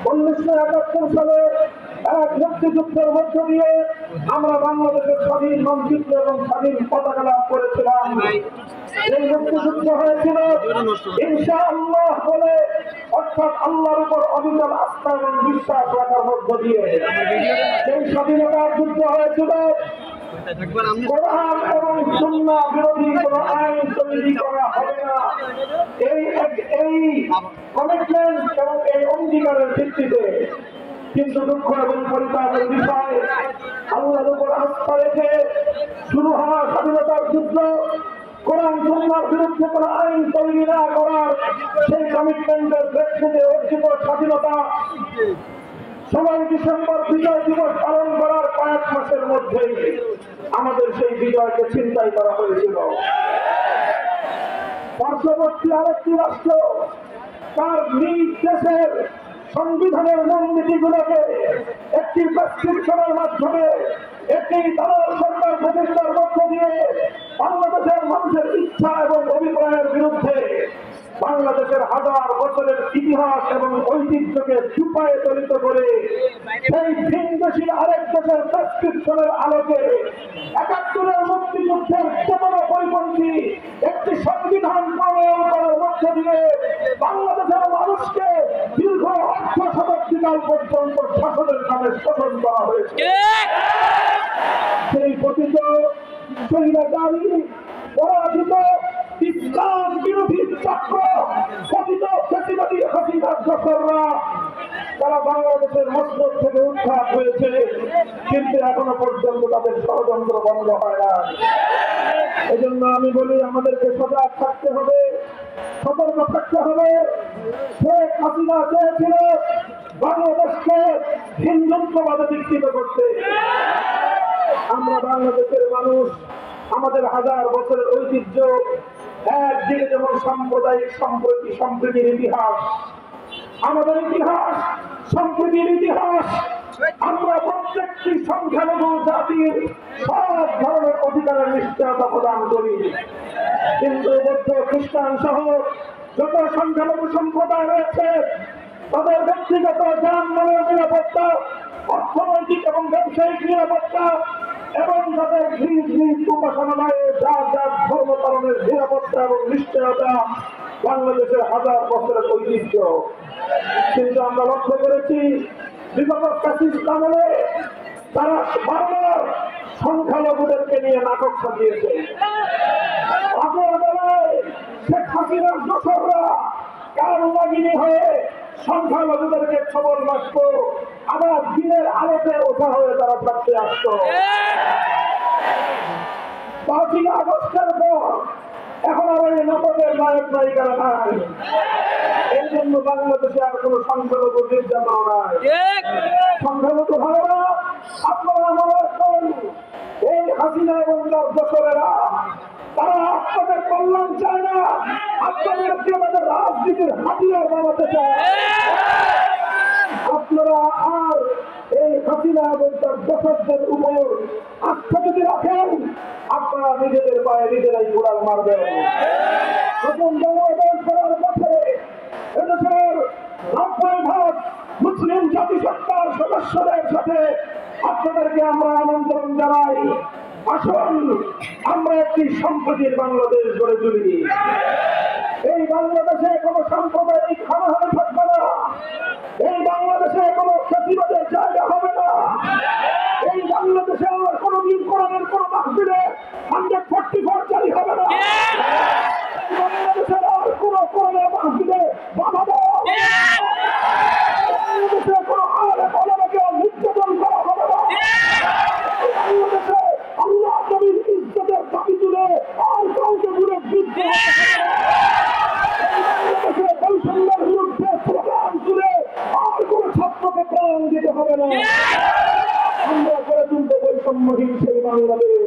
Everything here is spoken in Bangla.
1971 সালে এক মুক্তিযুদ্ধের মধ্য দিয়ে আমরা বাংলাদেশের স্বাধীন মানচিত্র এবং স্বাধীন পতাকা লাভ করেছিলাম। এই মুক্তিযুদ্ধ হয়েছিল ইনশাআল্লাহ বলে, অর্থাৎ আল্লাহর উপর অবিচল আস্থা এবং বিশ্বাস রাখার মধ্য দিয়ে। সেই স্বাধীনতার যুদ্ধ হয়েছিল কোরআন এবং সুন্নাহ বিরোধী কোন আইন তৈরি করা হবে না, এই কমিটমেন্ট এবং এই অঙ্গীকারের ভিত্তিতে। কিন্তু দুঃখ এবং পরিতাপের বিষয়, আল্লাহর উপর আস্থা রেখে শুরু হওয়া স্বাধীনতার যুদ্ধ, কোরআন সুন্নাহর বিরুদ্ধে কোন আইন তৈরি না করার সেই কমিটমেন্টের প্রেক্ষিতে অর্জিত স্বাধীনতা 16 ডিসেম্বর বিজয় দিবস পালন করার কয়েক মাসের মধ্যেই আমাদের সেই বিজয়কে ছিনতাই করা হয়েছিল। পার্শ্ববর্তী আরেকটি রাষ্ট্র তার নিজ দেশের সংবিধানের মূলনীতিগুলোকে একটি প্রেসক্রিপশনের মাধ্যমে একটি দালাল সরকার প্রতিষ্ঠার মধ্য দিয়ে বাংলাদেশের মানুষের ইচ্ছা এবং অভিপ্রায়ের বিরুদ্ধে বাংলাদেশের হাজার বছরের ইতিহাস এবং ঐতিহ্যকে চুপায়ে তরিত করে সেই ভিনদেশী আরেক দেশের প্রেসক্রিপশনের আলোকে ৭১-এর মুক্তিযুদ্ধের চেতনা পরিপন্থী একটি সংবিধান প্রণয়ন করার মধ্য দিয়ে বাংলাদেশের মানুষকে দীর্ঘ ৮ শতাব্দীকাল পর্যন্ত শাসনের নামে শোষণ করা হয়েছে। সেই পতিত স্বৈরাচারী পরাজিত ইসলাম বিরোধী চক্র পতিত ফ্যাসিবাদী হাসিনার দোসররা তারা বাংলাদেশের মসনদ থেকে উৎখাত হয়েছে, কিন্তু এখনো পর্যন্ত তাদের ষড়যন্ত্র বন্ধ হয় না। এজন্য আমি বলি, আমাদেরকে সজাগ থাকতে হবে, সতর্ক থাকতে হবে। শেখ হাসিনা চেয়েছিল বাংলাদেশকে হিন্দুত্ববাদে দীক্ষিত করতে। আমরা বাংলাদেশের মানুষ, আমাদের হাজার বছরের ঐতিহ্য, একদিকে যেমন সাম্প্রদায়িক সম্প্রীতির ইতিহাস, আমাদের ইতিহাস সম্প্রীতির ইতিহাস, আমরা প্রত্যেকটি সংখ্যালঘু জাতির সব ধরনের অধিকারের নিশ্চয়তা প্রদান করি। কিন্তু বৌদ্ধ, খ্রিস্টান সহ যত সংখ্যালঘু সম্প্রদায় রয়েছে তাদের ব্যক্তিগত যানবাহনের নিরাপত্তা, অর্থনৈতিক এবং ব্যবসায়িক নিরাপত্তা এবং তাদের নিজ নিজ উপাসনালয়ে যার যার ধর্ম পালনের নিরাপত্তা এবং নিশ্চয়তা বাংলাদেশের হাজার বছরের ঐতিহ্য। কিন্তু আমরা লক্ষ্য করেছি বিগত ফ্যাসিস্ট আমলে তারা বারবার সংখ্যালঘুদেরকে নিয়ে নাটক সাজিয়েছে। আগের বেলায় শেখ হাসিনার দোসররা কারুনাগিনী হয়ে সংখ্যালঘুদেরকে খবর রাখত, আবার দিনের আলোতে ওঠা হয়ে তারা থাকতে আসত। ৫ই আগস্টের পর এখন আর এই নাটকের নায়ক নায়িকারা নাই। এই জন্য বাংলাদেশে আর কোন সংখ্যালঘু নির্যাতন নাই। সংখ্যালঘু ভাইরা, আপনারা মনে রাখবেন, এই হাসিনা এবং তার দোসরেরা তারা আপনাদের কল্যাণ চায় না, আপনাদেরকে আমাদের রাজনীতির হাতিয়ার বানাতে চায়। আপনারা আর এই হাসিনা এবং তার দোসরদের উপর আস্থা যদি রাখেন, আপনারা নিজেদের পায়ে নিজেরাই কুড়াল মারবেন। নতুন বাংলাদেশ করার পথে এদেশের ৯০% মুসলিম জাতিসত্তার সদস্যদের সাথে আপনাদেরকে আমরা আমন্ত্রণ জানাই, আসুন আমরা একটি সম্প্রীতির বাংলাদেশ গড়ে তুলি। এই বাংলাদেশে কোনো সাম্প্রদায়িক হানাহানি থাকবে না, এই বাংলাদেশে কোনো ফ্যাসিবাদের জায়গা হবে না, এই বাংলাদেশে আর কোনোদিন কোরআনের কোনো মাহফিলে 144 জারি হবে না, এই বাংলাদেশের আর কোনো কোরআনের মাহফিলে বাধা দেওয়া হবে না, বাংলাদেশে কোনো আলেম ওলামাকে নির্যাতন করা হবে না, বাংলাদেশে আল্লাহ নবীর ইজ্জতের দাবি তুলে আর কাউকে দূরে দিতে হবে না, বাংলাদেশে বৈষম্যের বিরুদ্ধে স্লোগান তুলে আর কোন ছাত্রকে প্রাণ দিতে হবে না। আমরা করে তুলতে বৈষম্যহীন সেই বাংলাদেশ।